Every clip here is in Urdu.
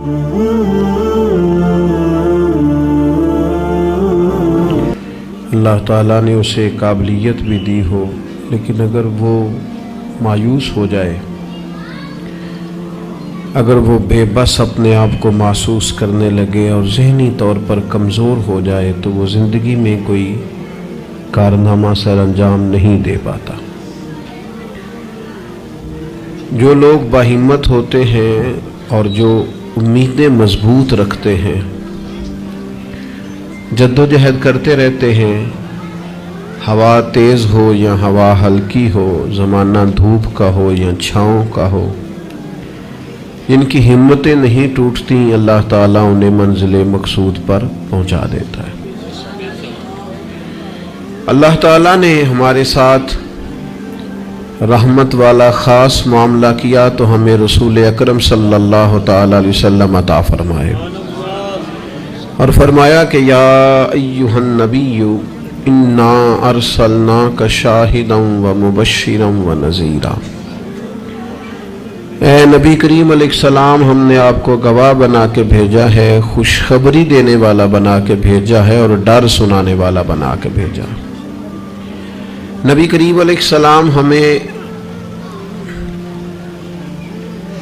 اللہ تعالیٰ نے اسے قابلیت بھی دی ہو، لیکن اگر وہ مایوس ہو جائے، اگر وہ بے بس اپنے آپ کو محسوس کرنے لگے اور ذہنی طور پر کمزور ہو جائے تو وہ زندگی میں کوئی کارنامہ سر انجام نہیں دے پاتا۔ جو لوگ باہمت ہوتے ہیں اور جو امیدیں مضبوط رکھتے ہیں، جد و جہد کرتے رہتے ہیں، ہوا تیز ہو یا ہوا ہلکی ہو، زمانہ دھوپ کا ہو یا چھاؤں کا ہو، جن کی ہمتیں نہیں ٹوٹتی، اللہ تعالیٰ انہیں منزل مقصود پر پہنچا دیتا ہے۔ اللہ تعالیٰ نے ہمارے ساتھ رحمت والا خاص معاملہ کیا تو ہمیں رسول اکرم صلی اللہ تعالیٰ علیہ وسلم عطا فرمائے، اور فرمایا کہ یا ایہا النبی انا ارسلناک شاہدا ومبشرا ونذیرا، اے نبی کریم علیہ السلام، ہم نے آپ کو گواہ بنا کے بھیجا ہے، خوشخبری دینے والا بنا کے بھیجا ہے، اور ڈر سنانے والا بنا کے بھیجا۔ نبی کریم علیہ السلام ہمیں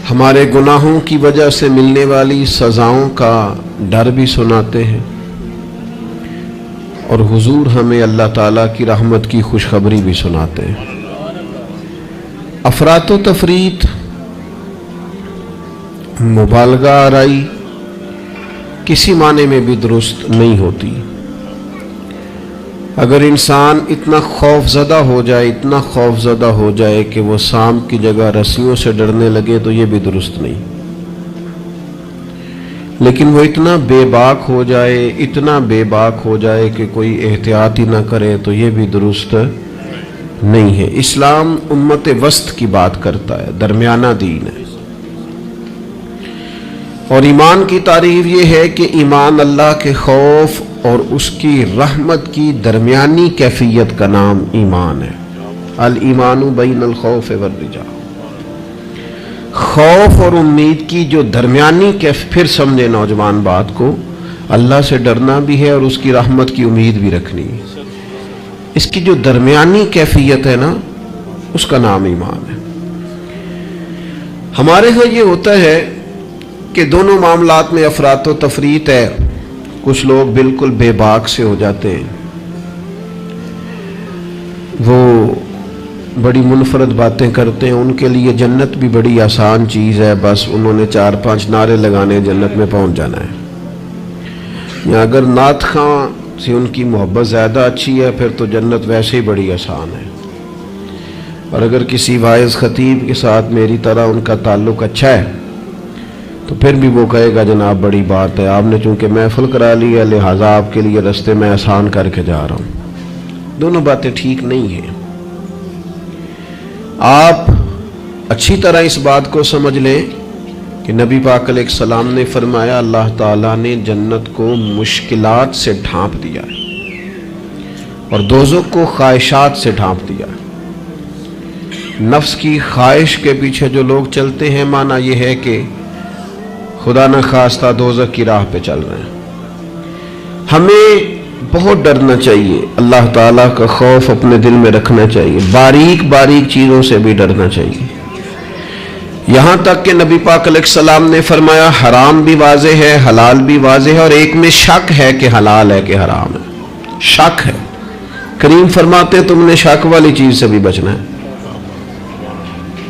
ہمارے گناہوں کی وجہ سے ملنے والی سزاؤں کا ڈر بھی سناتے ہیں، اور حضور ہمیں اللہ تعالیٰ کی رحمت کی خوشخبری بھی سناتے ہیں۔ افراط و تفریط، مبالغہ آرائی کسی معنی میں بھی درست نہیں ہوتی۔ اگر انسان اتنا خوف زدہ ہو جائے، اتنا خوف زدہ ہو جائے کہ وہ سانپ کی جگہ رسیوں سے ڈرنے لگے تو یہ بھی درست نہیں، لیکن وہ اتنا بے باک ہو جائے، اتنا بے باک ہو جائے کہ کوئی احتیاط ہی نہ کرے تو یہ بھی درست نہیں ہے۔ اسلام امت وسط کی بات کرتا ہے، درمیانہ دین ہے، اور ایمان کی تعریف یہ ہے کہ ایمان اللہ کے خوف اور اس کی رحمت کی درمیانی کیفیت کا نام ایمان ہے۔ الایمان بین الخوف والرجاء، خوف اور امید کی جو درمیانی پھر سمجھے نوجوان بات کو، اللہ سے ڈرنا بھی ہے اور اس کی رحمت کی امید بھی رکھنی ہے۔ اس کی جو درمیانی کیفیت ہے نا، اس کا نام ایمان ہے۔ ہمارے ہاں یہ ہوتا ہے کہ دونوں معاملات میں افراط و تفریط ہے۔ کچھ لوگ بالکل بے باک سے ہو جاتے ہیں، وہ بڑی منفرد باتیں کرتے ہیں، ان کے لیے جنت بھی بڑی آسان چیز ہے، بس انہوں نے 4-5 نعرے لگانے جنت میں پہنچ جانا ہے۔ یا اگر نعت خواں سے ان کی محبت زیادہ اچھی ہے پھر تو جنت ویسے ہی بڑی آسان ہے، اور اگر کسی واعظ خطیب کے ساتھ میری طرح ان کا تعلق اچھا ہے تو پھر بھی وہ کہے گا جناب بڑی بات ہے، آپ نے چونکہ محفل کرا لی ہے لہٰذا آپ کے لیے رستے میں آسان کر کے جا رہا ہوں۔ دونوں باتیں ٹھیک نہیں ہیں۔ آپ اچھی طرح اس بات کو سمجھ لیں کہ نبی پاک علیہ السلام نے فرمایا اللہ تعالیٰ نے جنت کو مشکلات سے ڈھانپ دیا ہے اور دوزخ کو خواہشات سے ڈھانپ دیا ہے۔ نفس کی خواہش کے پیچھے جو لوگ چلتے ہیں، معنی یہ ہے کہ خدا نہ خواستہ دوزخ کی راہ پہ چل رہے ہیں۔ ہمیں بہت ڈرنا چاہیے، اللہ تعالیٰ کا خوف اپنے دل میں رکھنا چاہیے، باریک باریک چیزوں سے بھی ڈرنا چاہیے، یہاں تک کہ نبی پاک علیہ السلام نے فرمایا حرام بھی واضح ہے، حلال بھی واضح ہے، اور ایک میں شک ہے کہ حلال ہے کہ حرام ہے، شک ہے۔ کریم فرماتے تم نے شک والی چیز سے بھی بچنا ہے،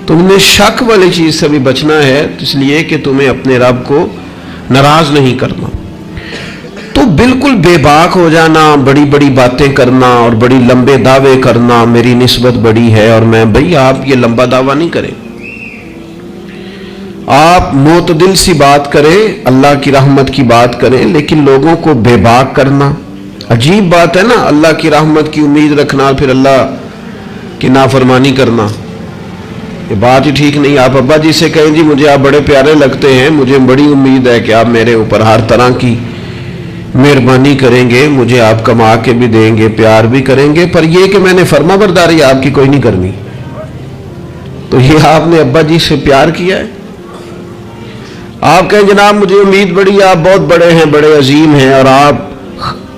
تم نے شک والی چیز سے بھی بچنا ہے، اس لیے کہ تمہیں اپنے رب کو ناراض نہیں کرنا۔ تو بالکل بے باک ہو جانا، بڑی بڑی باتیں کرنا اور بڑی لمبے دعوے کرنا، میری نسبت بڑی ہے اور میں، بھئی آپ یہ لمبا دعویٰ نہیں کریں، آپ معتدل سی بات کریں، اللہ کی رحمت کی بات کریں، لیکن لوگوں کو بے باک کرنا عجیب بات ہے نا۔ اللہ کی رحمت کی امید رکھنا پھر اللہ کی نافرمانی کرنا، یہ بات ہی ٹھیک نہیں۔ آپ ابا جی سے کہیں جی مجھے آپ بڑے پیارے لگتے ہیں، مجھے بڑی امید ہے کہ آپ میرے اوپر ہر طرح کی مہربانی کریں گے، مجھے آپ کما کے بھی دیں گے، پیار بھی کریں گے، پر یہ کہ میں نے فرما برداری آپ کی کوئی نہیں کرنی، تو یہ آپ نے ابا جی سے پیار کیا ہے؟ آپ کہیں جناب مجھے امید بڑی، آپ بہت بڑے ہیں، بڑے عظیم ہیں، اور آپ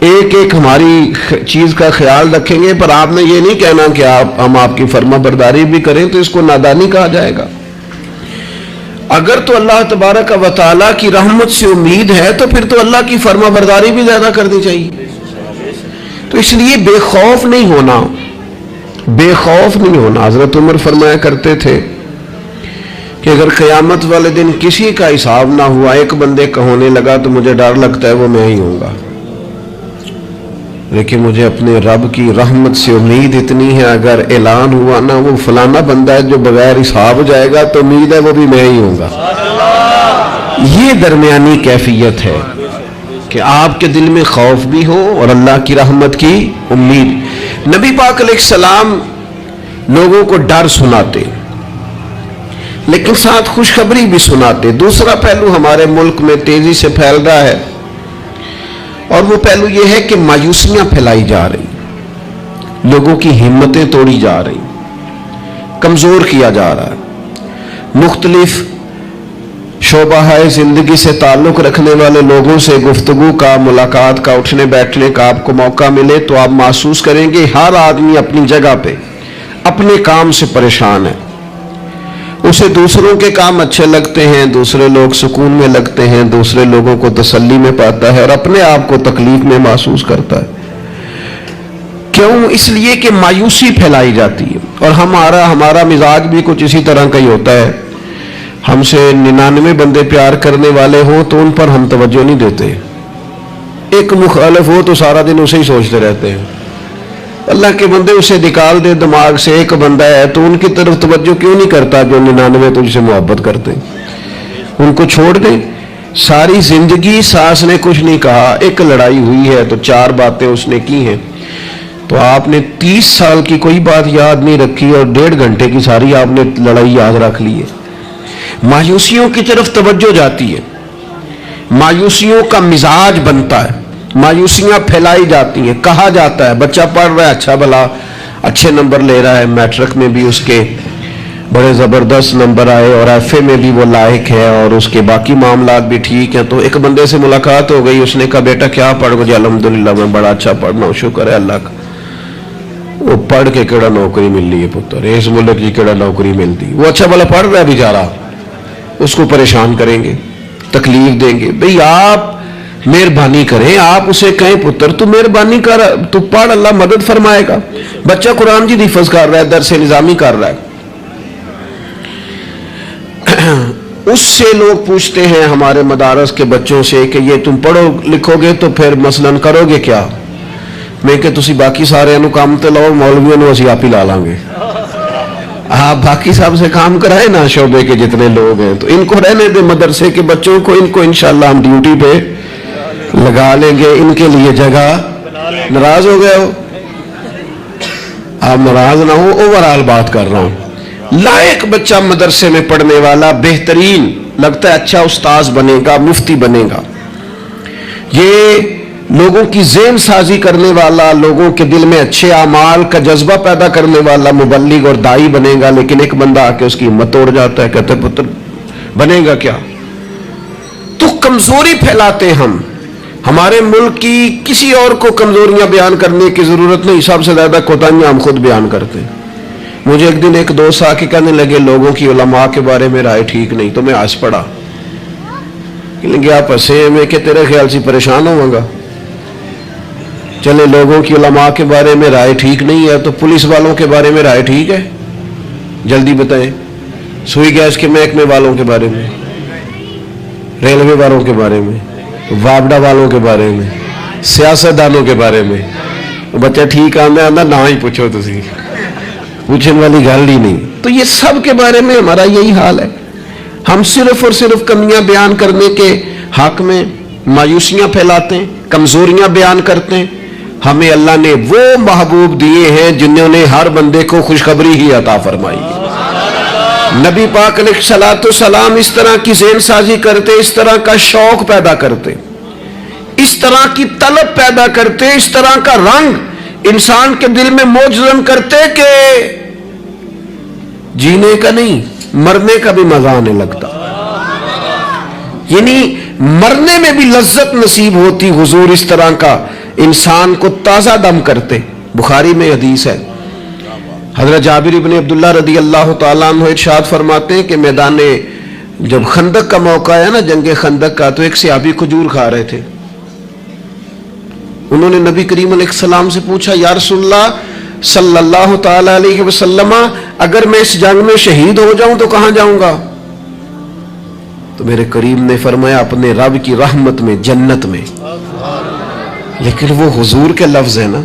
ایک ایک ہماری چیز کا خیال رکھیں گے، پر آپ نے یہ نہیں کہنا کہ ہم آپ کی فرما برداری بھی کریں، تو اس کو نادانی کہا جائے گا۔ اگر تو اللہ تبارک و تعالیٰ کی رحمت سے امید ہے تو پھر تو اللہ کی فرما برداری بھی زیادہ کرنی چاہیے۔ تو اس لیے بے خوف نہیں ہونا، بے خوف نہیں ہونا۔ حضرت عمر فرمایا کرتے تھے کہ اگر قیامت والے دن کسی کا حساب نہ ہوا، ایک بندے کا ہونے لگا تو مجھے ڈر لگتا ہے وہ میں ہی ہوں گا، لیکن مجھے اپنے رب کی رحمت سے امید اتنی ہے، اگر اعلان ہوا نا وہ فلانا بندہ ہے جو بغیر حساب جائے گا تو امید ہے وہ بھی میں ہی ہوں گا۔ یہ درمیانی کیفیت ہے کہ آپ کے دل میں خوف بھی ہو اور اللہ کی رحمت کی امید۔ نبی پاک علیہ السلام لوگوں کو ڈر سناتے لیکن ساتھ خوشخبری بھی سناتے۔ دوسرا پہلو ہمارے ملک میں تیزی سے پھیل رہا ہے، اور وہ پہلو یہ ہے کہ مایوسیاں پھیلائی جا رہی، لوگوں کی ہمتیں توڑی جا رہی، کمزور کیا جا رہا ہے۔ مختلف شعبہ زندگی سے تعلق رکھنے والے لوگوں سے گفتگو کا، ملاقات کا، اٹھنے بیٹھنے کا آپ کو موقع ملے تو آپ محسوس کریں گے ہر آدمی اپنی جگہ پہ اپنے کام سے پریشان ہے۔ اسے دوسروں کے کام اچھے لگتے ہیں، دوسرے لوگ سکون میں لگتے ہیں، دوسرے لوگوں کو تسلی میں پاتا ہے، اور اپنے آپ کو تکلیف میں محسوس کرتا ہے۔ کیوں؟ اس لیے کہ مایوسی پھیلائی جاتی ہے، اور ہمارا مزاج بھی کچھ اسی طرح کا ہی ہوتا ہے۔ ہم سے 99 بندے پیار کرنے والے ہوں تو ان پر ہم توجہ نہیں دیتے، ایک مخالف ہو تو سارا دن اسے ہی سوچتے رہتے ہیں۔ اللہ کے بندے اسے نکال دے دماغ سے، ایک بندہ ہے تو ان کی طرف توجہ کیوں نہیں کرتا جو 99 تجھ سے محبت کرتے ہیں؟ ان کو چھوڑ دیں۔ ساری زندگی ساس نے کچھ نہیں کہا، ایک لڑائی ہوئی ہے تو 4 باتیں اس نے کی ہیں، تو آپ نے 30 سال کی کوئی بات یاد نہیں رکھی اور 1.5 گھنٹے کی ساری آپ نے لڑائی یاد رکھ لی ہے۔ مایوسیوں کی طرف توجہ جاتی ہے، مایوسیوں کا مزاج بنتا ہے، مایوسیاں پھیلائی جاتی ہیں۔ کہا جاتا ہے بچہ پڑھ رہا ہے، اچھا بھلا اچھے نمبر لے رہا ہے، میٹرک میں بھی اس کے بڑے زبردست نمبر آئے اور ایف اے میں بھی وہ لائق ہے اور اس کے باقی معاملات بھی ٹھیک ہیں، تو ایک بندے سے ملاقات ہو گئی، اس نے کہا بیٹا کیا پڑھ گئے؟ الحمدللہ میں بڑا اچھا پڑھنا ہوں، شکر ہے اللہ کا۔ وہ پڑھ کے کیڑا نوکری مل رہی ہے پتر، اس ملک کی کیڑا نوکری ملتی؟ وہ اچھا بھلا پڑھ رہا ہے بیچارہ، اس کو پریشان کریں گے، تکلیف دیں گے۔ بھئی آپ مہربانی کریں، آپ اسے کہیں پتر تو مہربانی کر، تو پڑھ، اللہ مدد فرمائے گا۔ بچہ قرآن جی حفظ کر رہا ہے، درس نظامی کر رہا ہے، اس سے لوگ پوچھتے ہیں ہمارے مدارس کے بچوں سے کہ یہ تم پڑھو لکھو گے تو پھر مثلاً کرو گے کیا؟ میں کہ تسی باقی سارے انو کام تے لاؤ، مولویوں نو اسی آپ ہی لا لیں گے۔ آپ باقی صاحب سے کام کرائے نا، شعبے کے جتنے لوگ ہیں، تو ان کو رہنے دے، مدرسے کے بچوں کو، ان کو انشاءاللہ ہم ڈیوٹی پہ لگا لیں گے، ان کے لیے جگہ۔ ناراض ہو گئے ہو؟ آپ ناراض نہ ہو، اوورال بات کر رہا ہوں۔ لائق بچہ مدرسے میں پڑھنے والا، بہترین لگتا ہے، اچھا استاذ بنے گا، مفتی بنے گا، یہ لوگوں کی ذہن سازی کرنے والا، لوگوں کے دل میں اچھے اعمال کا جذبہ پیدا کرنے والا مبلغ اور داعی بنے گا۔ لیکن ایک بندہ آ کے اس کی ہمت توڑ جاتا ہے، کہتے پتر بنے گا کیا؟ تو کمزوری پھیلاتے ہم۔ ہمارے ملک کی کسی اور کو کمزوریاں بیان کرنے کی ضرورت نہیں، سب سے زیادہ کوتاہیاں ہم خود بیان کرتے ہیں۔ مجھے ایک دن ایک دوست آ کے کہنے لگے لوگوں کی علماء کے بارے میں رائے ٹھیک نہیں، تو میں ہنس پڑا، کہ آپ ہنسے میں کہ تیرے خیال سے پریشان ہوں گا۔ چلے لوگوں کی علماء کے بارے میں رائے ٹھیک نہیں ہے تو پولیس والوں کے بارے میں رائے ٹھیک ہے؟ جلدی بتائیں۔ سوئی گیس کے محکمے والوں کے بارے میں، ریلوے والوں کے بارے میں، وابڈا والوں کے بارے میں، سیاستدانوں کے بارے میں۔ بچہ ٹھیک آنا نہ ہی پوچھو، تسی پوچھنے والی گل ہی نہیں۔ تو یہ سب کے بارے میں ہمارا یہی حال ہے، ہم صرف اور صرف کمیاں بیان کرنے کے حق میں مایوسیاں پھیلاتے ہیں، کمزوریاں بیان کرتے ہیں۔ ہمیں اللہ نے وہ محبوب دیے ہیں جنہوں نے ہر بندے کو خوشخبری ہی عطا فرمائی۔ نبی پاک علیہ الصلوۃ والسلام اس طرح کی ذہن سازی کرتے، اس طرح کا شوق پیدا کرتے، اس طرح کی طلب پیدا کرتے، اس طرح کا رنگ انسان کے دل میں موجزن کرتے کہ جینے کا نہیں، مرنے کا بھی مزہ آنے لگتا۔ یعنی مرنے میں بھی لذت نصیب ہوتی حضور اس طرح کا انسان کو تازہ دم کرتے. بخاری میں حدیث ہے, حضرت جابر ابن عبداللہ رضی اللہ تعالیٰ عنہ ارشاد فرماتے ہیں کہ میدان جب خندق کا موقع ہے نا, جنگ خندق کا, تو ایک صحابی کھجور کھا رہے تھے. انہوں نے نبی کریم علیہ السلام سے پوچھا, یا رسول اللہ صلی اللہ تعالی علیہ وسلم, اگر میں اس جنگ میں شہید ہو جاؤں تو کہاں جاؤں گا؟ تو میرے کریم نے فرمایا اپنے رب کی رحمت میں, جنت میں. لیکن وہ حضور کے لفظ ہے نا,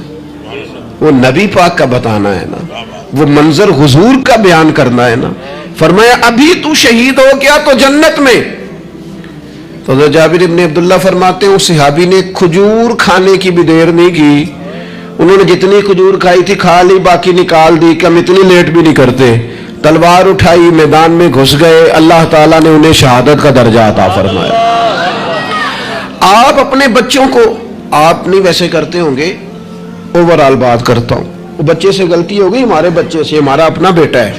وہ نبی پاک کا بتانا ہے نا, وہ منظر حضور کا بیان کرنا ہے نا. فرمایا ابھی تو شہید ہو گیا تو جنت میں. تو حضرت جابر ابن عبداللہ فرماتے ہیں اس صحابی نے کھجور کھانے کی بھی دیر نہیں کی, انہوں نے جتنی کھجور کھائی تھی کھا لی, باقی نکال دی کہ ہم اتنی لیٹ بھی نہیں کرتے. تلوار اٹھائی, میدان میں گھس گئے, اللہ تعالیٰ نے انہیں شہادت کا درجہ عطا فرمایا. آپ اپنے بچوں کو, آپ نہیں ویسے کرتے ہوں گے, اوورال بات کرتا ہوں, وہ بچے سے غلطی ہو گئی, ہمارے بچے سے, ہمارا اپنا بیٹا ہے,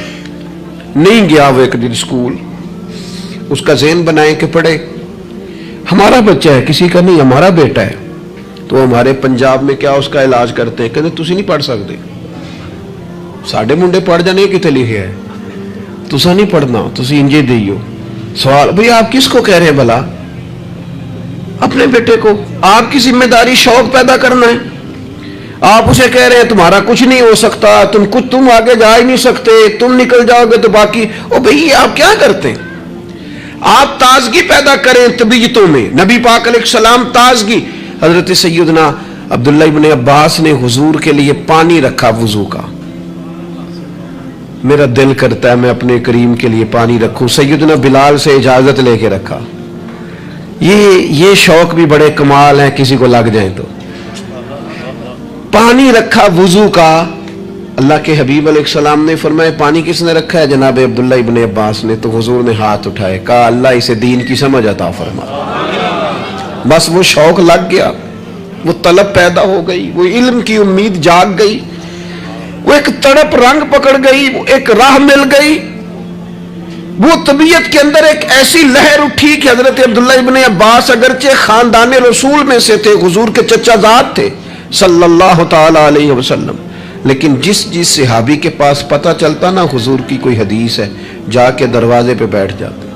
نہیں گیا وہ ایک دن اسکول, اس کا ذہن بنائیں کہ پڑھے. ہمارا بچہ ہے, کسی کا نہیں, ہمارا بیٹا ہے. تو ہمارے پنجاب میں کیا اس کا علاج کرتے ہیں, کہتے تسی نہیں پڑھ سکتے, ساڈے منڈے پڑھ جانے کتنے لکھے ہے, تسا نہیں پڑھنا, تسی انجے دیو. سوال, بھئی آپ کس کو کہہ رہے ہیں بھلا؟ اپنے بیٹے کو. آپ کی ذمہ داری شوق پیدا کرنا ہے. آپ اسے کہہ رہے ہیں تمہارا کچھ نہیں ہو سکتا, تم آگے جا ہی نہیں سکتے, تم نکل جاؤ گے تو باقی. او بھئی آپ کیا کرتے ہیں؟ آپ تازگی پیدا کریں طبیعتوں میں. نبی پاک علیہ السلام تازگی. حضرت سیدنا عبداللہ ابن عباس نے حضور کے لیے پانی رکھا وضو کا. میرا دل کرتا ہے میں اپنے کریم کے لیے پانی رکھوں. سیدنا بلال سے اجازت لے کے رکھا. یہ شوق بھی بڑے کمال ہیں, کسی کو لگ جائیں تو. پانی رکھا وضو کا. اللہ کے حبیب علیہ السلام نے فرمایا پانی کس نے رکھا ہے؟ جناب عبداللہ ابن عباس نے. تو حضور نے ہاتھ اٹھائے, کہا اللہ اسے دین کی سمجھ عطا فرما. بس وہ شوق لگ گیا, وہ طلب پیدا ہو گئی, وہ علم کی امید جاگ گئی, وہ ایک تڑپ رنگ پکڑ گئی, وہ ایک راہ مل گئی. وہ طبیعت کے اندر ایک ایسی لہر اٹھی کہ حضرت عبداللہ ابن عباس اگرچہ خاندان رسول میں سے تھے, حضور کے چچا زاد تھے صلی اللہ تعالی علیہ وسلم, لیکن جس صحابی کے پاس پتہ چلتا نا حضور کی کوئی حدیث ہے, جا کے دروازے پہ بیٹھ جاتے.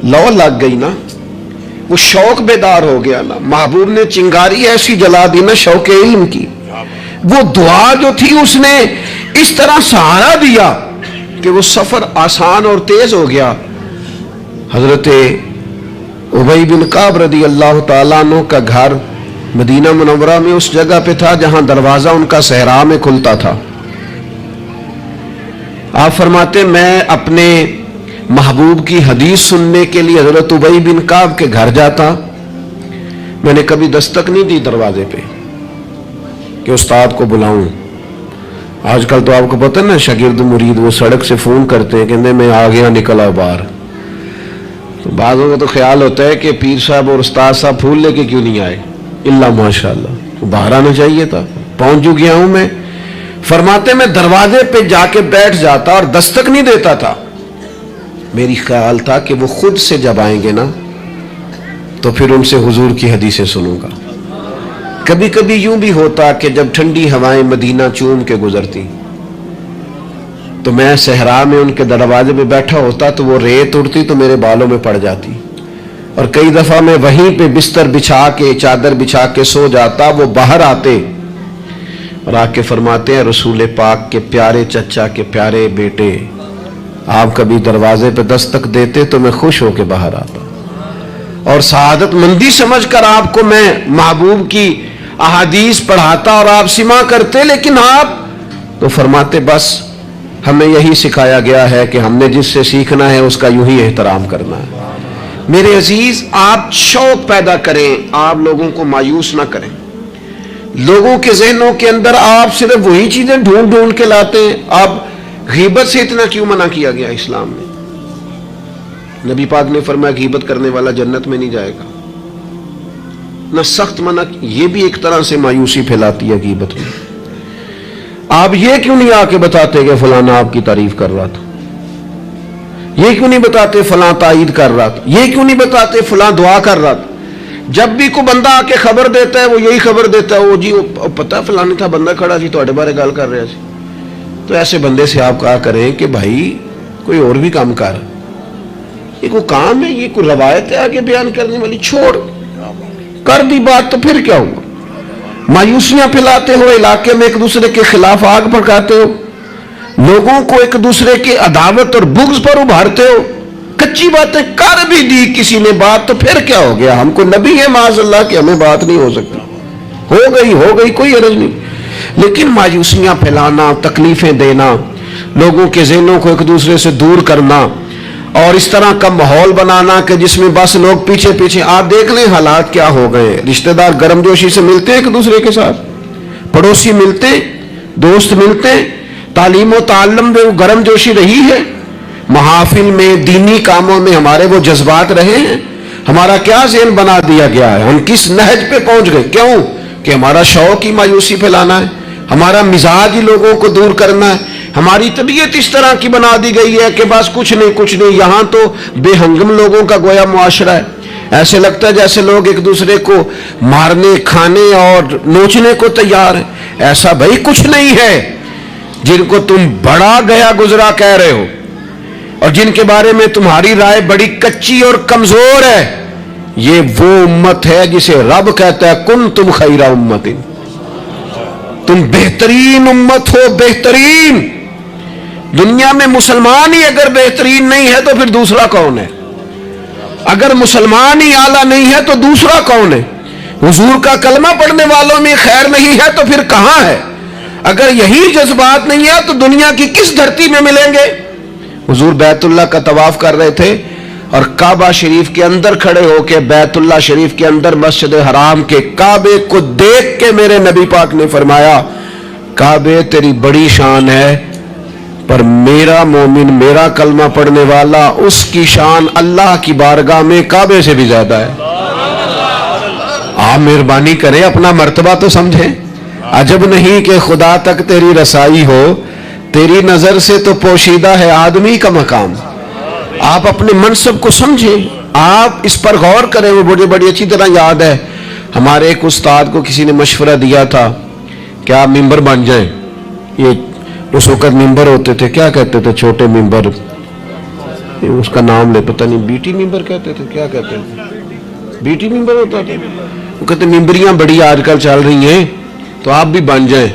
لو لگ گئی نا, وہ شوق بیدار ہو گیا نا. محبوب نے چنگاری ایسی جلا دی نا شوق علم کی. وہ دعا جو تھی اس نے اس طرح سہارا دیا کہ وہ سفر آسان اور تیز ہو گیا. حضرت ابی بن کعب رضی اللہ تعالیٰ عنہ کا گھر مدینہ منورہ میں اس جگہ پہ تھا جہاں دروازہ ان کا صحرا میں کھلتا تھا. آپ فرماتے میں اپنے محبوب کی حدیث سننے کے لیے حضرت ابی بن کعب کے گھر جاتا. میں نے کبھی دستک نہیں دی دروازے پہ کہ استاد کو بلاؤں. آج کل تو آپ کو پتہ نا شاگرد مرید وہ سڑک سے فون کرتے ہیں, کہتے میں آ گیا, نکل آؤ باہر. تو بعضوں کا تو خیال ہوتا ہے کہ پیر صاحب اور استاد صاحب پھول لے کے کیوں نہیں آئے, اللہ ماشاءاللہ باہر آنا چاہیے تھا, پہنچ جو گیا ہوں میں. فرماتے میں دروازے پہ جا کے بیٹھ جاتا اور دستک نہیں دیتا تھا. میری خیال تھا کہ وہ خود سے جب آئیں گے نا تو پھر ان سے حضور کی حدیثیں سنوں گا. کبھی کبھی یوں بھی ہوتا کہ جب ٹھنڈی ہوائیں مدینہ چوم کے گزرتی تو میں صحرا میں ان کے دروازے پہ بیٹھا ہوتا تو وہ ریت اڑتی تو میرے بالوں میں پڑ جاتی, اور کئی دفعہ میں وہیں پہ بستر بچھا کے چادر بچھا کے سو جاتا. وہ باہر آتے اور آ کے فرماتے ہیں رسول پاک کے پیارے چچا کے پیارے بیٹے, آپ کبھی دروازے پہ دستک دیتے تو میں خوش ہو کے باہر آتا, اور سعادت مندی سمجھ کر آپ کو میں محبوب کی احادیث پڑھاتا اور آپ سماع کرتے. لیکن آپ تو فرماتے بس ہمیں یہی سکھایا گیا ہے کہ ہم نے جس سے سیکھنا ہے اس کا یوں ہی احترام کرنا ہے. میرے عزیز, آپ شوق پیدا کریں, آپ لوگوں کو مایوس نہ کریں. لوگوں کے ذہنوں کے اندر آپ صرف وہی چیزیں ڈھونڈ ڈھونڈ کے لاتے ہیں. آپ غیبت سے اتنا کیوں منع کیا گیا اسلام میں؟ نبی پاک نے فرمایا غیبت کرنے والا جنت میں نہیں جائے گا. نہ سخت منع, یہ بھی ایک طرح سے مایوسی پھیلاتی ہے غیبت میں. آپ یہ کیوں نہیں آ کے بتاتے کہ فلانا آپ کی تعریف کر رہا تھا, یہ کیوں نہیں بتاتے فلاں تائید کر رہا تھا, یہ کیوں نہیں بتاتے فلاں دعا کر رہا تھا. جب بھی کوئی بندہ آ کے خبر دیتا ہے وہ یہی خبر دیتا ہے, وہ جی وہ پتہ فلاں تھا بندہ کھڑا سی تواڈے بارے گل کر رہا سی. تو ایسے بندے سے آپ کہا کریں کہ بھائی کوئی اور بھی کام کر, یہ کوئی کام ہے, یہ کوئی روایت ہے آگے بیان کرنے والی, چھوڑ کر دی بات تو پھر کیا ہوا. مایوسیاں پھیلاتے ہو, علاقے میں ایک دوسرے کے خلاف آگ بھڑکاتے ہو, لوگوں کو ایک دوسرے کے عداوت اور بغض پر ابھارتے ہو. کچی باتیں کر بھی دی کسی نے بات تو پھر کیا ہو گیا. ہم کو نبی ہے معاذ اللہ کہ ہمیں بات نہیں ہو سکتی, ہو گئی کوئی عرض نہیں. لیکن مایوسیاں پھیلانا, تکلیفیں دینا, لوگوں کے ذہنوں کو ایک دوسرے سے دور کرنا اور اس طرح کا ماحول بنانا کہ جس میں بس لوگ پیچھے پیچھے. آپ دیکھ لیں حالات کیا ہو گئے. رشتہ دار گرم جوشی سے ملتے ہیں ایک دوسرے کے ساتھ, پڑوسی ملتے, دوست ملتے, تعلیم و تعلم میں وہ گرم جوشی رہی ہے, محافل میں دینی کاموں میں ہمارے وہ جذبات رہے ہیں. ہمارا کیا ذہن بنا دیا گیا ہے, ہم کس نہج پہ پہنچ گئے. کیوں کہ ہمارا شوق ہی مایوسی پھیلانا ہے, ہمارا مزاج ہی لوگوں کو دور کرنا ہے, ہماری طبیعت اس طرح کی بنا دی گئی ہے کہ بس کچھ نہیں. یہاں تو بے ہنگم لوگوں کا گویا معاشرہ ہے. ایسے لگتا ہے جیسے لوگ ایک دوسرے کو مارنے, کھانے اور نوچنے کو تیار ہیں. ایسا بھائی کچھ نہیں ہے. جن کو تم بڑا گیا گزرا کہہ رہے ہو اور جن کے بارے میں تمہاری رائے بڑی کچی اور کمزور ہے, یہ وہ امت ہے جسے رب کہتا ہے کن تم خیر امت, تم بہترین امت ہو. بہترین دنیا میں مسلمان ہی اگر بہترین نہیں ہے تو پھر دوسرا کون ہے؟ اگر مسلمان ہی اعلیٰ نہیں ہے تو دوسرا کون ہے؟ حضور کا کلمہ پڑھنے والوں میں خیر نہیں ہے تو پھر کہاں ہے؟ اگر یہی جذبات نہیں ہے تو دنیا کی کس دھرتی میں ملیں گے؟ حضور بیت اللہ کا طواف کر رہے تھے اور کعبہ شریف کے اندر کھڑے ہو کے بیت اللہ شریف کے اندر مسجد حرام کے کعبے کو دیکھ کے میرے نبی پاک نے فرمایا کعبے تیری بڑی شان ہے, پر میرا مومن, میرا کلمہ پڑھنے والا, اس کی شان اللہ کی بارگاہ میں کعبے سے بھی زیادہ ہے. آپ مہربانی کریں اپنا مرتبہ تو سمجھیں. عجب نہیں کہ خدا تک تیری رسائی ہو, تیری نظر سے تو پوشیدہ ہے آدمی کا مقام. آپ اپنے منصب کو سمجھیں, آپ اس پر غور کریں. وہ بڑی اچھی طرح یاد ہے, ہمارے ایک استاد کو کسی نے مشورہ دیا تھا کہ آپ ممبر بن جائیں. یہ اس وقت ممبر ہوتے تھے, کیا کہتے تھے, چھوٹے ممبر, اس کا نام لے پتہ نہیں, بیٹی ممبر کہتے تھے, کیا کہتے تھے, بیٹی ممبر ہوتا تھا. وہ کہتے ممبریاں بڑی آج کل چل رہی ہیں تو آپ بھی بن جائیں.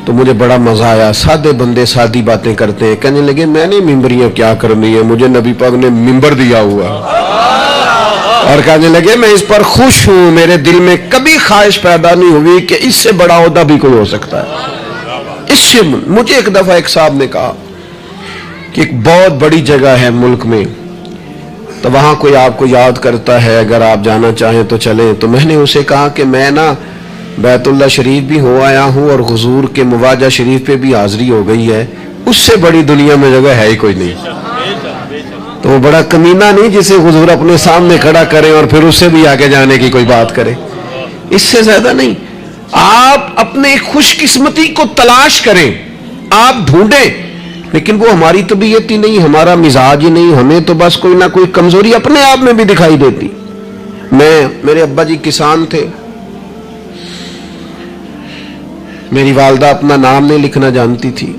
تو مجھے بڑا مزہ آیا, سادے بندے سادی باتیں کرتے ہیں. کہنے لگے میں نے ممبریاں کیا کرنی ہے, مجھے نبی پاک نے ممبر دیا ہوا. اور کہنے لگے میں اس پر خوش ہوں, میرے دل میں کبھی خواہش پیدا نہیں ہوئی کہ اس سے بڑا عہدہ بھی کوئی ہو سکتا ہے. اس سے مجھے ایک دفعہ ایک صاحب نے کہا کہ ایک بہت بڑی جگہ ہے ملک میں, تو وہاں کوئی آپ کو یاد کرتا ہے, اگر آپ جانا چاہیں تو چلیں. تو میں نے اسے کہا کہ میں نا بیت اللہ شریف بھی ہو آیا ہوں اور حضور کے مواجہ شریف پہ بھی حاضری ہو گئی ہے, اس سے بڑی دنیا میں جگہ ہے ہی کوئی نہیں. تو وہ بڑا کمینہ نہیں جسے حضور اپنے سامنے کھڑا کریں اور پھر اس سے بھی آگے جانے کی کوئی بات کرے, اس سے زیادہ نہیں. آپ اپنے خوش قسمتی کو تلاش کریں, آپ ڈھونڈیں, لیکن وہ ہماری طبیعت ہی نہیں, ہمارا مزاج ہی نہیں. ہمیں تو بس کوئی نہ کوئی کمزوری اپنے آپ میں بھی دکھائی دیتی. میرے ابا جی کسان تھے, میری والدہ اپنا نام نہیں لکھنا جانتی تھی.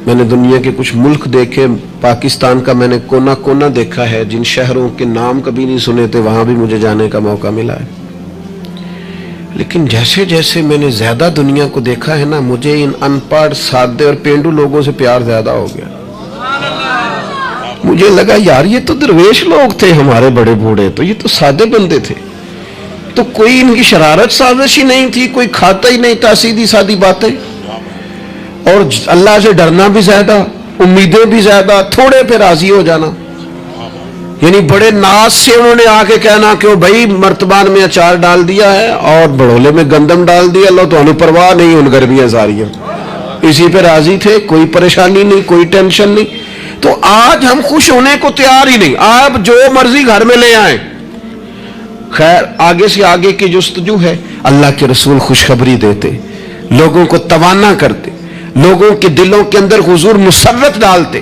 میں نے دنیا کے کچھ ملک دیکھے, پاکستان کا میں نے کونا کونا دیکھا ہے, جن شہروں کے نام کبھی نہیں سنے تھے وہاں بھی مجھے جانے کا موقع ملا ہے. لیکن جیسے جیسے میں نے زیادہ دنیا کو دیکھا ہے نا, مجھے ان ان پڑھ, سادے اور پینڈو لوگوں سے پیار زیادہ ہو گیا. مجھے لگا یار یہ تو درویش لوگ تھے ہمارے بڑے بوڑھے, تو یہ تو سادے بندے تھے, تو کوئی ان کی شرارت سازش ہی نہیں تھی, کوئی کھاتا ہی نہیں تھا, سیدھی سادی باتیں, اور اللہ سے ڈرنا بھی زیادہ, امیدیں بھی زیادہ, تھوڑے پہ راضی ہو جانا. یعنی بڑے ناز سے انہوں نے آ کے کہنا کہ بھائی مرتبان میں اچار ڈال دیا ہے اور بڑولے میں گندم ڈال دیا, اللہ تو انہیں پرواہ نہیں, ان گرمیاں ساری ہیں, اسی پہ راضی تھے, کوئی پریشانی نہیں, کوئی ٹینشن نہیں. تو آج ہم خوش ہونے کو تیار ہی نہیں, آپ جو مرضی گھر میں لے آئیں. خیر آگے سے آگے کی جستجو ہے. اللہ کے رسول خوشخبری دیتے, لوگوں کو توانا کرتے, لوگوں کے دلوں کے اندر حضور مسرت ڈالتے.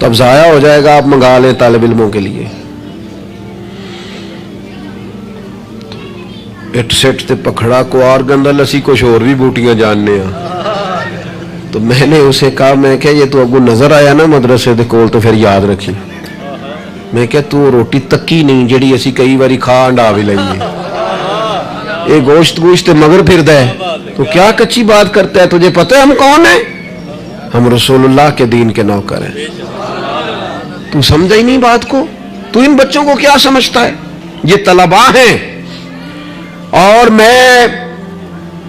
تو اب ضائع ہو جائے گا. آپ منگا لیں طالب علموں کے لیے. اٹ سٹ تے پکھڑا کو اور گندل اسی کچھ اور بھی بوٹیاں جاننے ہیں. تو میں نے اسے کہا, میں کہ یہ تو اگو نظر آیا نا مدرسے دے کول تو پھر یاد رکھی. میں کہ تو روٹی تکی نہیں جڑی اسی کئی باری کھا انڈا بھی لئیے. یہ گوشت مگر پھردا ہے تو کیا کچی بات کرتا ہے. تجھے پتہ ہے ہم کون ہیں؟ ہم رسول اللہ کے دین کے نوکر ہیں. تو سمجھا ہی نہیں بات کو. تو ان بچوں کو کیا سمجھتا ہے؟ یہ طلباء ہیں. اور میں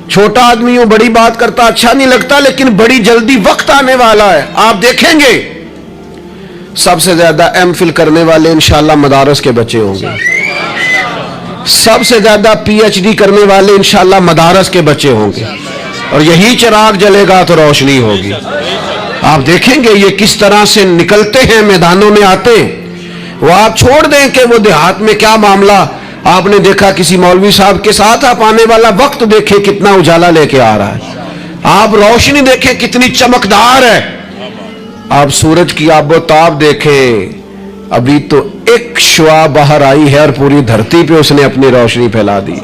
چھوٹا آدمی ہوں, بڑی بات کرتا اچھا نہیں لگتا, لیکن بڑی جلدی وقت آنے والا ہے. آپ دیکھیں گے سب سے زیادہ ایم فل کرنے والے انشاءاللہ مدارس کے بچے ہوں گے. سب سے زیادہ پی ایچ ڈی کرنے والے انشاءاللہ مدارس کے بچے ہوں گے. اور یہی چراغ جلے گا تو روشنی ہوگی. آپ دیکھیں گے یہ کس طرح سے نکلتے ہیں, میدانوں میں آتے ہیں. وہ آپ چھوڑ دیں کہ وہ دیہات میں کیا معاملہ. آپ نے دیکھا کسی مولوی صاحب کے ساتھ, آپ آنے والا وقت دیکھیں کتنا اجالا لے کے آ رہا ہے. آپ روشنی دیکھیں کتنی چمکدار ہے. آپ سورج کی آب و تاب دیکھیں, ابھی تو ایک شعاع باہر آئی ہے اور پوری دھرتی پہ اس نے اپنی روشنی پھیلا دی.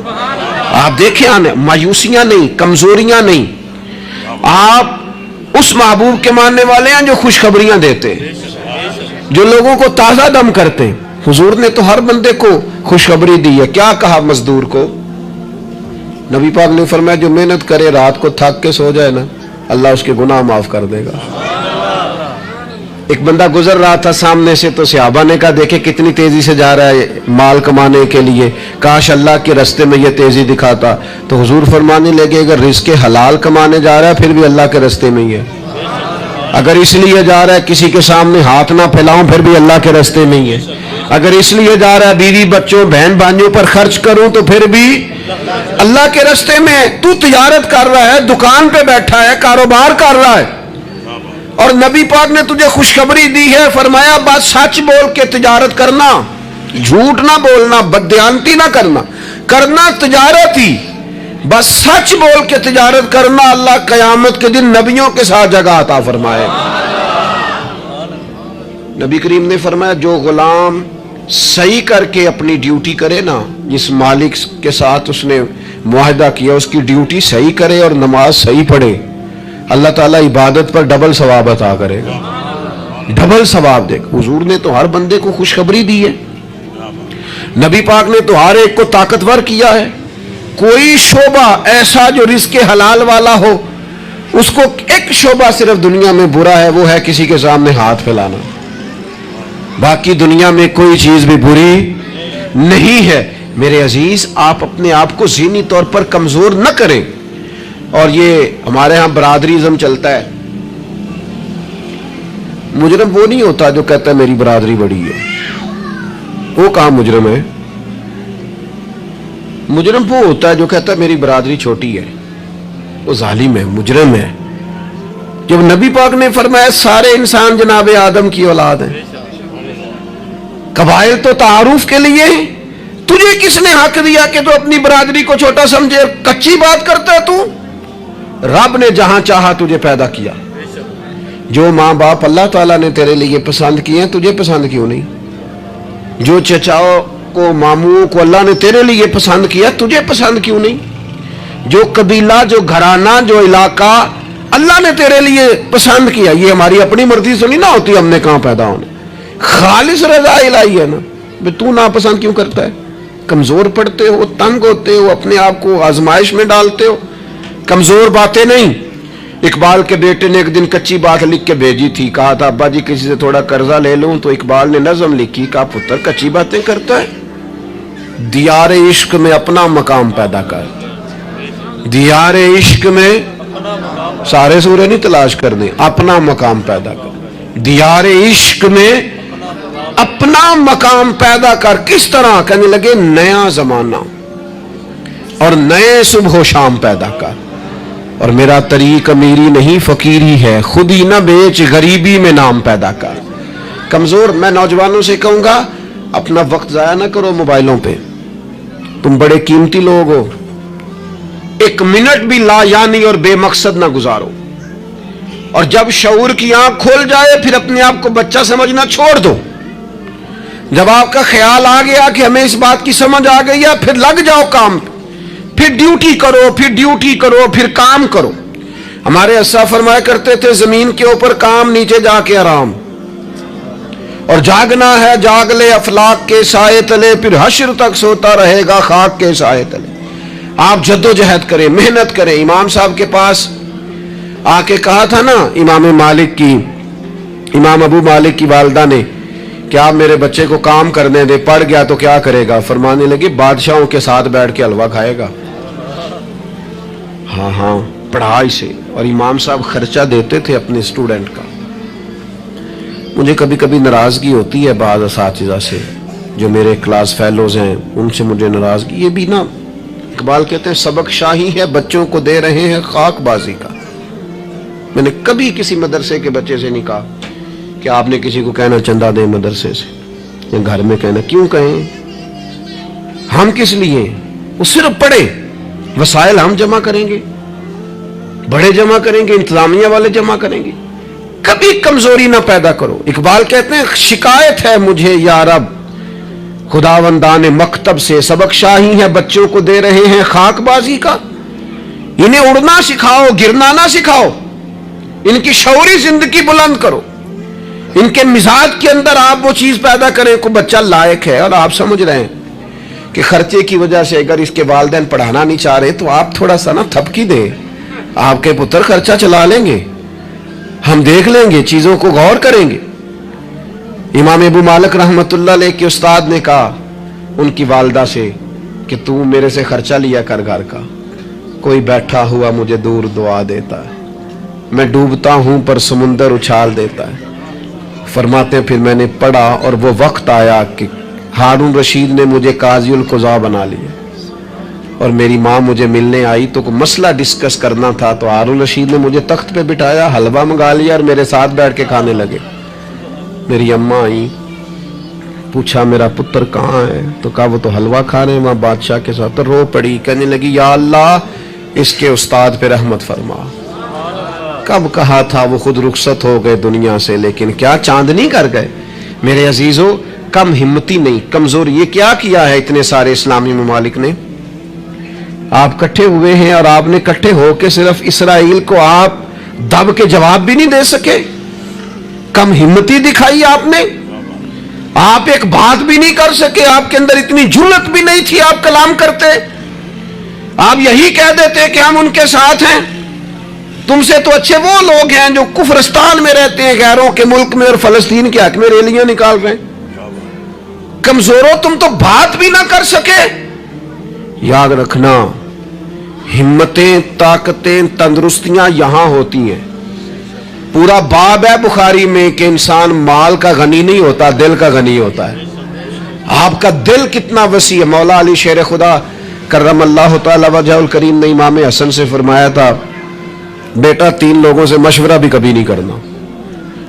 آپ دیکھیں آنے مایوسیاں نہیں, کمزوریاں نہیں. آپ اس محبوب کے ماننے والے ہیں جو خوشخبریاں دیتے, جو لوگوں کو تازہ دم کرتے. حضور نے تو ہر بندے کو خوشخبری دی ہے. کیا کہا مزدور کو؟ نبی پاک نے فرمایا جو محنت کرے رات کو تھک کے سو جائے نا, اللہ اس کے گناہ معاف کر دے گا. ایک بندہ گزر رہا تھا سامنے سے, تو صحابہ نے کہا دیکھیں کتنی تیزی سے جا رہا ہے مال کمانے کے لیے, کاش اللہ کے رستے میں یہ تیزی دکھاتا. تو حضور فرمانے لگے اگر رزق حلال کمانے جا رہا ہے پھر بھی اللہ کے رستے میں ہی ہے. اگر اس لیے جا رہا ہے کسی کے سامنے ہاتھ نہ پھیلاؤں پھر بھی اللہ کے رستے میں ہی ہے. اگر اس لیے جا رہا ہے بیوی بچوں بہن بھائیوں پر خرچ کروں تو پھر بھی اللہ کے رستے میں. تو تجارت کر رہا ہے, دکان پہ بیٹھا ہے, کاروبار کر رہا ہے, اور نبی پاک نے تجھے خوشخبری دی ہے, فرمایا بات سچ بول کے تجارت کرنا, جھوٹ نہ بولنا, بددیانتی نہ کرنا. کرنا تجارت ہی, بس سچ بول کے تجارت کرنا. اللہ قیامت کے دن نبیوں کے ساتھ جگہ عطا فرمائے. نبی کریم نے فرمایا جو غلام صحیح کر کے اپنی ڈیوٹی کرے نا, جس مالک کے ساتھ اس نے معاہدہ کیا اس کی ڈیوٹی صحیح کرے اور نماز صحیح پڑھے, اللہ تعالیٰ عبادت پر ڈبل ثواب عطا کرے گا. ڈبل ثواب دے گا. حضور نے تو ہر بندے کو خوشخبری دی ہے. نبی پاک نے تو ہر ایک کو طاقتور کیا ہے. کوئی شعبہ ایسا جو رزق حلال والا ہو, اس کو ایک شعبہ صرف دنیا میں برا ہے, وہ ہے کسی کے سامنے ہاتھ پھیلانا. باقی دنیا میں کوئی چیز بھی بری نہیں ہے. میرے عزیز آپ اپنے آپ کو ذہنی طور پر کمزور نہ کریں. اور یہ ہمارے ہاں برادریزم چلتا ہے. مجرم وہ نہیں ہوتا جو کہتا ہے میری برادری بڑی ہے. وہ کہاں مجرم ہے؟ مجرم وہ ہوتا ہے جو کہتا ہے میری برادری چھوٹی ہے. وہ ظالم ہے, مجرم ہے. جب نبی پاک نے فرمایا سارے انسان جناب آدم کی اولاد ہیں, قبائل تو تعارف کے لیے ہیں, تجھے کس نے حق دیا کہ تو اپنی برادری کو چھوٹا سمجھے؟ کچی بات کرتا ہے تو. رب نے جہاں چاہا تجھے پیدا کیا. جو ماں باپ اللہ تعالیٰ نے تیرے لیے پسند کیے ہیں تجھے پسند کیوں نہیں؟ جو چچاؤں کو ماموں کو اللہ نے تیرے لیے پسند کیا تجھے پسند کیوں نہیں؟ جو قبیلہ, جو گھرانہ, جو علاقہ اللہ نے تیرے لیے پسند کیا, یہ ہماری اپنی مرضی سے نہیں نہ ہوتی, ہم نے کہاں پیدا ہونا. خالص رضا الہی ہے نا. تو ناپسند کیوں کرتا ہے؟ کمزور پڑتے ہو, تنگ ہوتے ہو, اپنے آپ کو آزمائش میں ڈالتے ہو. کمزور باتیں نہیں. اقبال کے بیٹے نے ایک دن کچی بات لکھ کے بھیجی تھی, کہا تھا ابا جی کسی سے تھوڑا قرضہ لے لوں, تو اقبال نے نظم لکھی, کہا پتر کچی باتیں کرتا ہے, دیار عشق میں اپنا مقام پیدا کر. دیار عشق میں سارے سورے نہیں تلاش کرنے, اپنا مقام پیدا کر. دیار عشق میں اپنا مقام پیدا کر. کس طرح؟ کہنے لگے نیا زمانہ اور نئے صبح و شام پیدا کر. اور میرا طریق امیری نہیں فقیری ہے, خود ہی نہ بیچ غریبی میں نام پیدا کر. کمزور, میں نوجوانوں سے کہوں گا اپنا وقت ضائع نہ کرو موبائلوں پہ. تم بڑے قیمتی لوگ ہو, ایک منٹ بھی لا یعنی اور بے مقصد نہ گزارو. اور جب شعور کی آنکھ کھول جائے پھر اپنے آپ کو بچہ سمجھنا چھوڑ دو. جب آپ کا خیال آ گیا کہ ہمیں اس بات کی سمجھ آ گئی ہے, پھر لگ جاؤ کام پہ, پھر ڈیوٹی کرو, پھر ڈیوٹی کرو, پھر کام کرو. ہمارے اسلاف فرمایا کرتے تھے زمین کے اوپر کام, نیچے جا کے آرام. اور جاگنا ہے جاگ لے افلاک کے سائے تلے, پھر حشر تک سوتا رہے گا خاک کے سائے تلے. آپ جد و جہد کریں, محنت کریں. امام صاحب کے پاس آ کے کہا تھا نا امام ابو مالک کی والدہ نے کہ آپ میرے بچے کو کام کرنے دے, پڑھ گیا تو کیا کرے گا؟ فرمانے لگی بادشاہوں کے ساتھ بیٹھ کے حلوہ کھائے گا. ہاں پڑھا اسے. اور امام صاحب خرچہ دیتے تھے اپنے اسٹوڈنٹ کا. مجھے کبھی کبھی ناراضگی ہوتی ہے بعض اساتذہ سے جو میرے کلاس فیلوز ہیں, ان سے مجھے ناراضگی. یہ بھی نا اقبال کہتے ہیں سبق شاہی ہے بچوں کو دے رہے ہیں خاک بازی کا. میں نے کبھی کسی مدرسے کے بچے سے نہیں کہا کہ آپ نے کسی کو کہنا چندہ دیں مدرسے سے, یا گھر میں کہنا. کیوں کہیں؟ ہم کس لیے؟ وہ صرف پڑھے, وسائل ہم جمع کریں گے, بڑے جمع کریں گے, انتظامیہ والے جمع کریں گے. کبھی کمزوری نہ پیدا کرو. اقبال کہتے ہیں شکایت ہے مجھے یا رب خداوندان مکتب سے, سبق شاہی ہے بچوں کو دے رہے ہیں خاک بازی کا. انہیں اڑنا سکھاؤ, گرنا نہ سکھاؤ. ان کی شعوری زندگی بلند کرو. ان کے مزاج کے اندر آپ وہ چیز پیدا کریں کو بچہ لائق ہے. اور آپ سمجھ رہے ہیں کہ خرچے کی وجہ سے اگر اس کے والدین پڑھانا نہیں چاہ رہے تو آپ تھوڑا سا نا تھپکی دیں, آپ کے پتر خرچہ چلا لیں گے, ہم دیکھ لیں گے, چیزوں کو غور کریں گے. امام ابو مالک رحمت اللہ علیہ کے استاد نے کہا ان کی والدہ سے کہ تو میرے سے خرچہ لیا کر گھر کا. کوئی بیٹھا ہوا مجھے دور دعا دیتا ہے, میں ڈوبتا ہوں پر سمندر اچھال دیتا ہے. فرماتے ہیں پھر میں نے پڑھا اور وہ وقت آیا کہ ہارون رشید نے مجھے قاضی القضاء بنا لیا, اور میری ماں مجھے ملنے آئی تو کوئی مسئلہ ڈسکس کرنا تھا تو ہارون رشید نے مجھے تخت پہ بٹھایا, حلوہ منگا لیا اور میرے ساتھ بیٹھ کے کھانے لگے. میری اماں آئی, پوچھا میرا پتر کہاں ہے؟ تو کہا وہ تو حلوہ کھا رہے ہیں وہاں بادشاہ کے ساتھ. تو رو پڑی, کہنے لگی یا اللہ اس کے استاد پہ رحمت فرما. کب کہا تھا وہ خود رخصت ہو گئے دنیا سے, لیکن کیا چاندنی کر گئے. میرے عزیزو کم ہمتی نہیں, کمزور. یہ کیا کیا ہے اتنے سارے اسلامی ممالک نے؟ آپ کٹھے ہوئے ہیں اور آپ نے کٹھے ہو کے صرف اسرائیل کو آپ دب کے جواب بھی نہیں دے سکے. کم ہمتی دکھائی آپ نے. آپ ایک بات بھی نہیں کر سکے, آپ کے اندر اتنی جرأت بھی نہیں تھی آپ کلام کرتے. آپ یہی کہہ دیتے کہ ہم ان کے ساتھ ہیں. تم سے تو اچھے وہ لوگ ہیں جو کفرستان میں رہتے ہیں, غیروں کے ملک میں, اور فلسطین کے حق میں ریلیاں نکال رہے ہیں. کمزوروں تم تو بات بھی نہ کر سکے. یاد رکھنا ہمتیں, طاقتیں, تندرستیاں یہاں ہوتی ہیں. پورا باب ہے بخاری میں کہ انسان مال کا غنی نہیں ہوتا, دل کا غنی ہوتا ہے. آپ کا دل کتنا وسیع ہے. مولا علی شیر خدا کرم اللہ تعالی وجہ الکریم نے امام حسن سے فرمایا تھا بیٹا 3 لوگوں سے مشورہ بھی کبھی نہیں کرنا.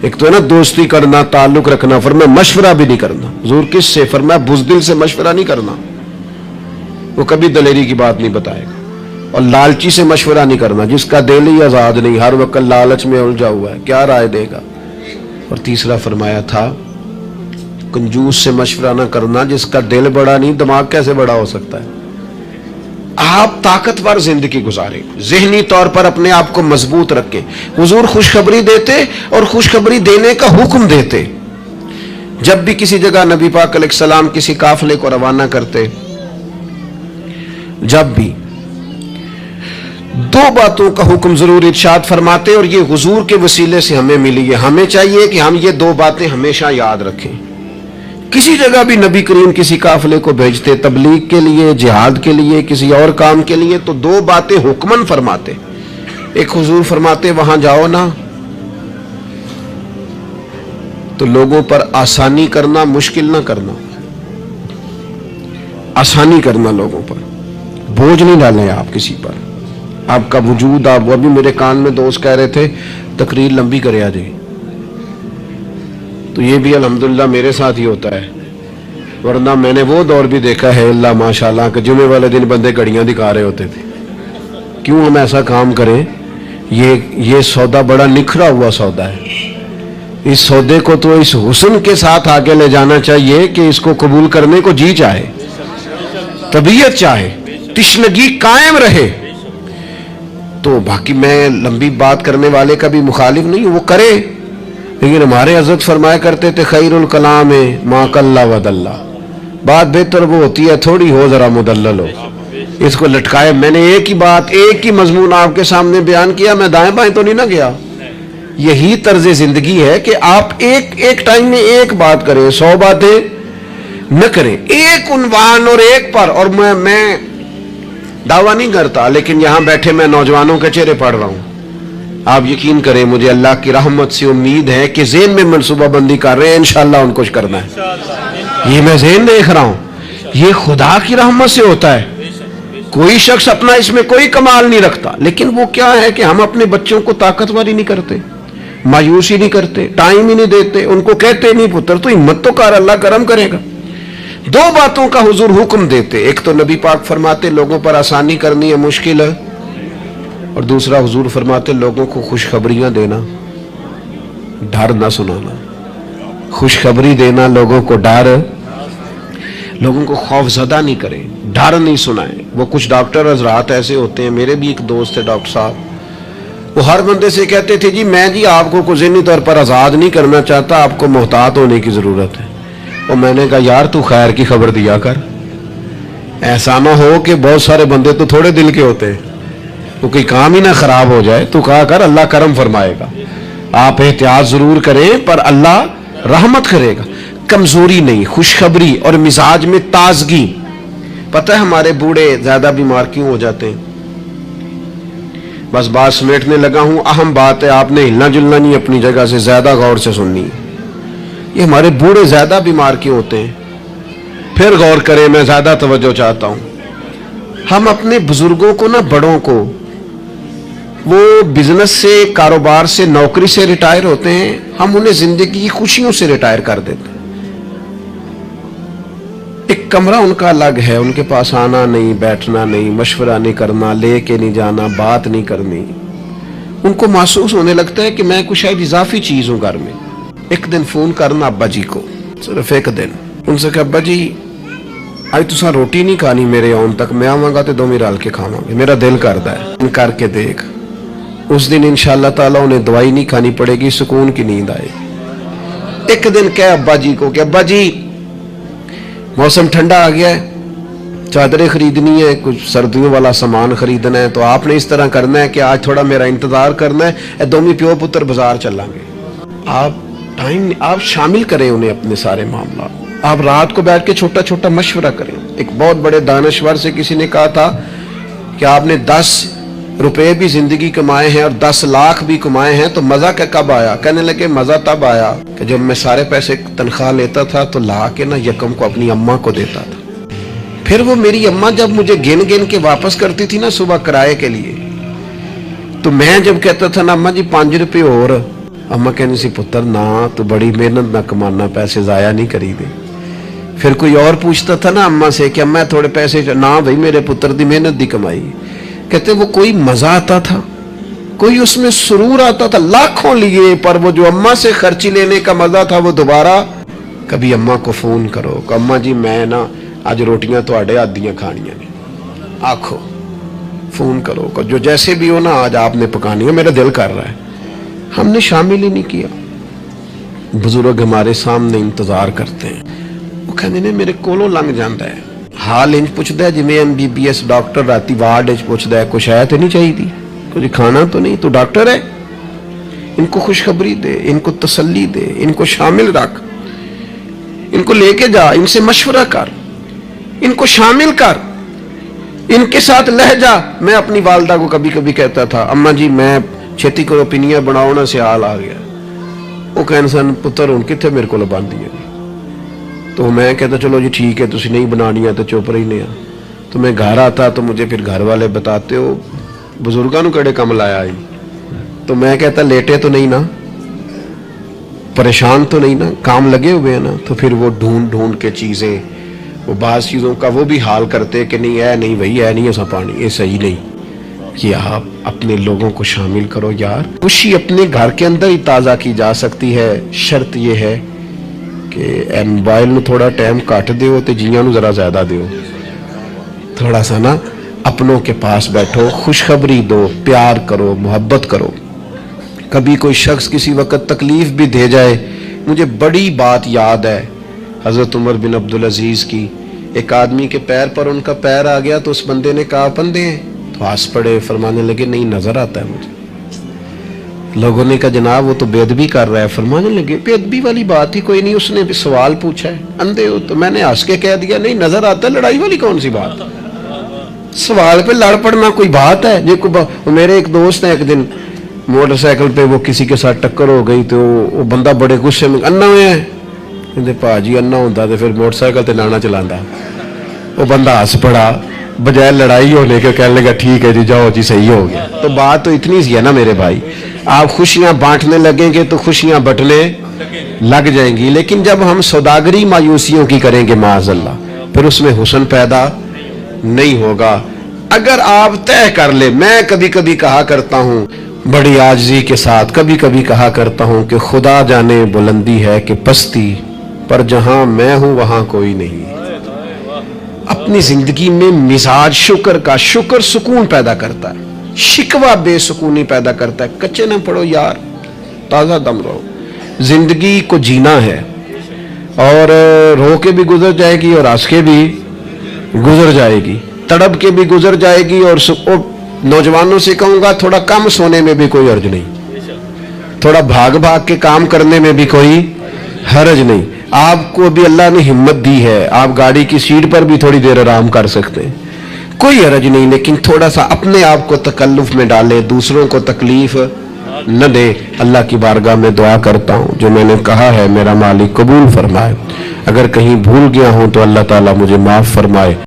ایک تو ہے نا دوستی کرنا, تعلق رکھنا, فرمایا مشورہ بھی نہیں کرنا. حضور کس سے؟ فرمایا بزدل سے مشورہ نہیں کرنا, وہ کبھی دلیری کی بات نہیں بتائے گا. اور لالچی سے مشورہ نہیں کرنا, جس کا دل ہی آزاد نہیں, ہر وقت لالچ میں الجھا ہوا ہے, کیا رائے دے گا. اور تیسرا فرمایا تھا کنجوس سے مشورہ نہ کرنا, جس کا دل بڑا نہیں دماغ کیسے بڑا ہو سکتا ہے. آپ طاقتور زندگی گزاریں, ذہنی طور پر اپنے آپ کو مضبوط رکھیں. حضور خوشخبری دیتے اور خوشخبری دینے کا حکم دیتے. جب بھی کسی جگہ نبی پاک علیہ السلام کسی قافلے کو روانہ کرتے, جب بھی 2 باتوں کا حکم ضرور ارشاد فرماتے, اور یہ حضور کے وسیلے سے ہمیں ملی ہے. ہمیں چاہیے کہ ہم یہ 2 باتیں ہمیشہ یاد رکھیں. کسی جگہ بھی نبی کریم کسی قافلے کو بھیجتے تبلیغ کے لیے, جہاد کے لیے, کسی اور کام کے لیے, تو 2 باتیں حکمن فرماتے. ایک حضور فرماتے وہاں جاؤ نا تو لوگوں پر آسانی کرنا, مشکل نہ کرنا. آسانی کرنا لوگوں پر, بوجھ نہیں ڈالیں آپ کسی پر. آپ کا وجود, آپ وہ بھی میرے کان میں دوست کہہ رہے تھے تقریر لمبی کرے آ جائے, تو یہ بھی الحمدللہ میرے ساتھ ہی ہوتا ہے. ورنہ میں نے وہ دور بھی دیکھا ہے اللہ ماشاءاللہ کہ جمعے والے دن بندے گھڑیاں دکھا رہے ہوتے تھے. کیوں ہم ایسا کام کریں یہ سودا بڑا نکھرا ہوا سودا ہے. اس سودے کو تو اس حسن کے ساتھ آگے لے جانا چاہیے کہ اس کو قبول کرنے کو جی چاہے, طبیعت چاہے, تشنگی قائم رہے. تو باقی میں لمبی بات کرنے والے کا بھی مخالف نہیں ہوں, وہ کرے, لیکن ہمارے حضرت فرمایا کرتے تھے خیر الکلام ما قل ودل, بات بہتر وہ ہوتی ہے تھوڑی ہو ذرا مدلل ہو. اس کو لٹکائے. میں نے ایک ہی بات, ایک ہی مضمون آپ کے سامنے بیان کیا, میں دائیں بائیں تو نہیں نہ گیا. یہی طرز زندگی ہے کہ آپ ایک ٹائم میں ایک بات کریں, 100 باتیں نہ کریں, ایک عنوان اور ایک پر. اور میں دعویٰ نہیں کرتا, لیکن یہاں بیٹھے میں نوجوانوں کے چہرے پڑھ رہا ہوں. آپ یقین کریں, مجھے اللہ کی رحمت سے امید ہے کہ ذہن میں منصوبہ بندی کر رہے ہیں, انشاءاللہ ان کو کرنا ہے. یہ میں ذہن دیکھ رہا ہوں, یہ خدا کی رحمت سے ہوتا ہے. کوئی شخص اپنا اس میں کوئی کمال نہیں رکھتا, لیکن وہ کیا ہے کہ ہم اپنے بچوں کو طاقتور ہی نہیں کرتے, مایوس ہی نہیں کرتے, ٹائم ہی نہیں دیتے, ان کو کہتے نہیں پتر تو ہمت تو کر, اللہ کرم کرے گا. 2 باتوں کا حضور حکم دیتے, ایک تو نبی پاک فرماتے لوگوں پر آسانی کرنی ہے مشکل ہے, اور دوسرا حضور فرماتے لوگوں کو خوشخبریاں دینا, ڈر نہ سنانا. خوشخبری دینا لوگوں کو, ڈر, لوگوں کو خوف زدہ نہیں کریں, ڈر نہیں سنائیں. وہ کچھ ڈاکٹر حضرات ایسے ہوتے ہیں, میرے بھی ایک دوست ہے ڈاکٹر صاحب, وہ ہر بندے سے کہتے تھے جی میں آپ کو ذہنی طور پر آزاد نہیں کرنا چاہتا, آپ کو محتاط ہونے کی ضرورت ہے. اور میں نے کہا یار تو خیر کی خبر دیا کر, ایسا نہ ہو کہ بہت سارے بندے تو تھوڑے دل کے ہوتے ہیں, تو کوئی کام ہی نہ خراب ہو جائے. تو کہا کر اللہ کرم فرمائے گا. آپ احتیاط ضرور کریں پر اللہ رحمت کرے گا. کمزوری نہیں, خوشخبری اور مزاج میں تازگی. پتہ ہے ہمارے بوڑھے زیادہ بیمار کیوں ہو جاتے ہیں؟ بس بات سمیٹنے لگا ہوں, اہم بات ہے, آپ نے ہلنا جلنا نہیں, اپنی جگہ سے زیادہ غور سے سننی. یہ ہمارے بوڑھے زیادہ بیمار کیوں ہوتے ہیں؟ پھر غور کریں, میں زیادہ توجہ چاہتا ہوں. ہم اپنے بزرگوں کو نا, بڑوں کو, وہ بزنس سے, کاروبار سے, نوکری سے ریٹائر ہوتے ہیں, ہم انہیں زندگی کی خوشیوں سے ریٹائر کر دیتے ہیں. ایک کمرہ ان کا الگ ہے, ان کے پاس آنا نہیں, بیٹھنا نہیں, مشورہ نہیں کرنا, لے کے نہیں جانا, بات نہیں کرنی. ان کو محسوس ہونے لگتا ہے کہ میں کچھ شاید اضافی چیز ہوں گھر میں. ایک دن فون کرنا ابا جی کو, صرف ایک دن, ان سے کہ ابا جی آج تساں روٹی نہیں کھانی میرے آن تک, میں آواں گا تے دوویں رل کے کھاواں گے, میرا دل کردا ہے. ان کر کے دیکھ, اس دن انشاءاللہ تعالیٰ انہیں دوائی نہیں کھانی پڑے گی, سکون کی نیند آئے گی. ایک دن کہے ابا جی کو کہ ابا جی موسم ٹھنڈا آ گیا ہے, چادریں خریدنی ہے, کچھ سردیوں والا سامان خریدنا ہے, تو آپ نے اس طرح کرنا ہے کہ آج تھوڑا میرا انتظار کرنا ہے, اے دومی پیو پتر بازار چلیں گے. آپ شامل کریں انہیں اپنے سارے معاملات. آپ رات کو بیٹھ کے چھوٹا چھوٹا مشورہ کریں. ایک بہت بڑے دانشور سے کسی نے کہا تھا کہ آپ نے 10 روپے بھی زندگی کمائے ہیں اور 10 لاکھ بھی کمائے ہیں, تو مزہ کب آیا؟ کہنے لگے مزہ تب آیا کہ جب میں سارے پیسے تنخواہ لیتا تھا تو لا کے نا یکم کو اپنی اماں کو دیتا تھا. پھر وہ میری اماں جب مجھے گن گن کے واپس کرتی تھی نا صبح کرائے کے لیے, تو میں جب کہتا تھا نا اماں جی 5 روپے اور, اماں کہنی سی پتر نہ, تو بڑی محنت نہ کمانا, پیسے ضائع نہیں کری دے. پھر کوئی اور پوچھتا تھا نا اماں سے کہ اماں تھوڑے پیسے, نہ بھائی میرے پتر دی محنت دی کمائی. کہتے وہ کوئی مزہ آتا تھا, کوئی اس میں سرور آتا تھا, لاکھوں لیے, پر وہ جو اماں سے خرچی لینے کا مزہ تھا وہ دوبارہ. کبھی اماں کو فون کرو کہ اماں جی میں نا آج روٹیاں تو آڈے آدیاں کھانیاں نے, آکھو فون کرو کہ جو جیسے بھی ہو نا آج آپ نے پکانی ہے, میرا دل کر رہا ہے. ہم نے شامل ہی نہیں کیا. بزرگ ہمارے سامنے انتظار کرتے ہیں, وہ کہنے نے میرے کولوں لنگ جاندہ ہے, حال انج پوچھتا ہے جی میں MBBS ڈاکٹر راتی وارڈ پوچھتا ہے کچھ ہے تو نہیں چاہیے تھی, کچھ کھانا تو نہیں, تو ڈاکٹر ہے. ان کو خوشخبری دے, ان کو تسلی دے, ان کو شامل رکھ, ان کو لے کے جا, ان سے مشورہ کر, ان کو شامل کر, ان کے ساتھ لہجہ. میں اپنی والدہ کو کبھی کبھی کہتا تھا اماں جی میں چھتی کرو پنیاں بناؤ سے حال آ گیا. وہ کہنے سن پتر ہوں کتنے میرے کو باندھی ہے. تو میں کہتا چلو جی ٹھیک ہے, تسی نہیں بنانی ہے تو چپ رہی. تو میں گھر آتا تو مجھے پھر گھر والے بتاتے ہو بزرگاں نو کڑے کم لایا ہی. تو میں کہتا لیٹے تو نہیں نا, پریشان تو نہیں نا, کام لگے ہوئے ہیں نا. تو پھر وہ ڈھونڈ ڈھونڈ کے چیزیں, وہ بعض چیزوں کا وہ بھی حال کرتے کہ نہیں ہے, نہیں بھائی ہے نہیں ایسا پانی, یہ صحیح نہیں, کہ آپ اپنے لوگوں کو شامل کرو یار. خوشی اپنے گھر کے اندر ہی تازہ کی جا سکتی ہے. شرط یہ ہے کہ اے موبائل نو تھوڑا ٹائم کٹ دیو تے جیاں نو ذرا زیادہ دیو. تھوڑا سا نا اپنوں کے پاس بیٹھو, خوشخبری دو, پیار کرو, محبت کرو. کبھی کوئی شخص کسی وقت تکلیف بھی دے جائے. مجھے بڑی بات یاد ہے حضرت عمر بن عبدالعزیز کی. ایک آدمی کے پیر پر ان کا پیر آ گیا تو اس بندے نے کہا بندے ہیں, تو ہنس پڑے, فرمانے لگے نہیں نظر آتا ہے مجھے. لوگوں نے کہا جناب وہ تو بے ادبی کر رہا ہے. فرمانے لگے بے ادبی والی بات ہی کوئی نہیں, اس نے بھی سوال پوچھا ہے, اندھے ہو؟ تو میں نے ہنس کے کہہ دیا نہیں نظر آتا ہے. لڑائی والی کون سی بات, سوال پہ لڑ پڑنا کوئی بات ہے؟ میرے ایک دوست ہیں, ایک دن موٹر سائیکل پہ وہ کسی کے ساتھ ٹکر ہو گئی تو وہ بندہ بڑے غصے میں انا ہوئے ہیں. کہتے پا جی انا ہوتا تو پھر موٹر سائیکل تے لانا چلانا. وہ بندہ ہنس پڑا, بجائے لڑائی ہونے کے کہنے لگا ٹھیک ہے جی جاؤ جی صحیح ہو گیا. تو بات تو اتنی سی ہے نا میرے بھائی, آپ خوشیاں بانٹنے لگیں گے تو خوشیاں بٹنے لگ جائیں گی. لیکن جب ہم سوداگری مایوسیوں کی کریں گے معاذ اللہ, پھر اس میں حسن پیدا نہیں ہوگا. اگر آپ طے کر لیں, میں کبھی کبھی کہا کرتا ہوں بڑی عاجزی کے ساتھ, کبھی کبھی کہا کرتا ہوں کہ خدا جانے بلندی ہے کہ پستی, پر جہاں میں ہوں وہاں کوئی نہیں. اپنی زندگی میں مزاج شکر کا, شکر سکون پیدا کرتا ہے, شکوہ بے سکونی پیدا کرتا ہے. کچے نہ پڑو یار, تازہ دم رہو. زندگی کو جینا ہے, اور رو کے بھی گزر جائے گی اور ہنس کے بھی گزر جائے گی, تڑپ کے بھی گزر جائے گی. اور نوجوانوں سے کہوں گا تھوڑا کم سونے میں بھی کوئی حرج نہیں, تھوڑا بھاگ بھاگ کے کام کرنے میں بھی کوئی حرج نہیں. آپ کو بھی اللہ نے ہمت دی ہے, آپ گاڑی کی سیٹ پر بھی تھوڑی دیر آرام کر سکتے ہیں, کوئی حرج نہیں. لیکن تھوڑا سا اپنے آپ کو تکلف میں ڈالے, دوسروں کو تکلیف نہ دے. اللہ کی بارگاہ میں دعا کرتا ہوں جو میں نے کہا ہے میرا مالک قبول فرمائے. اگر کہیں بھول گیا ہوں تو اللہ تعالیٰ مجھے معاف فرمائے.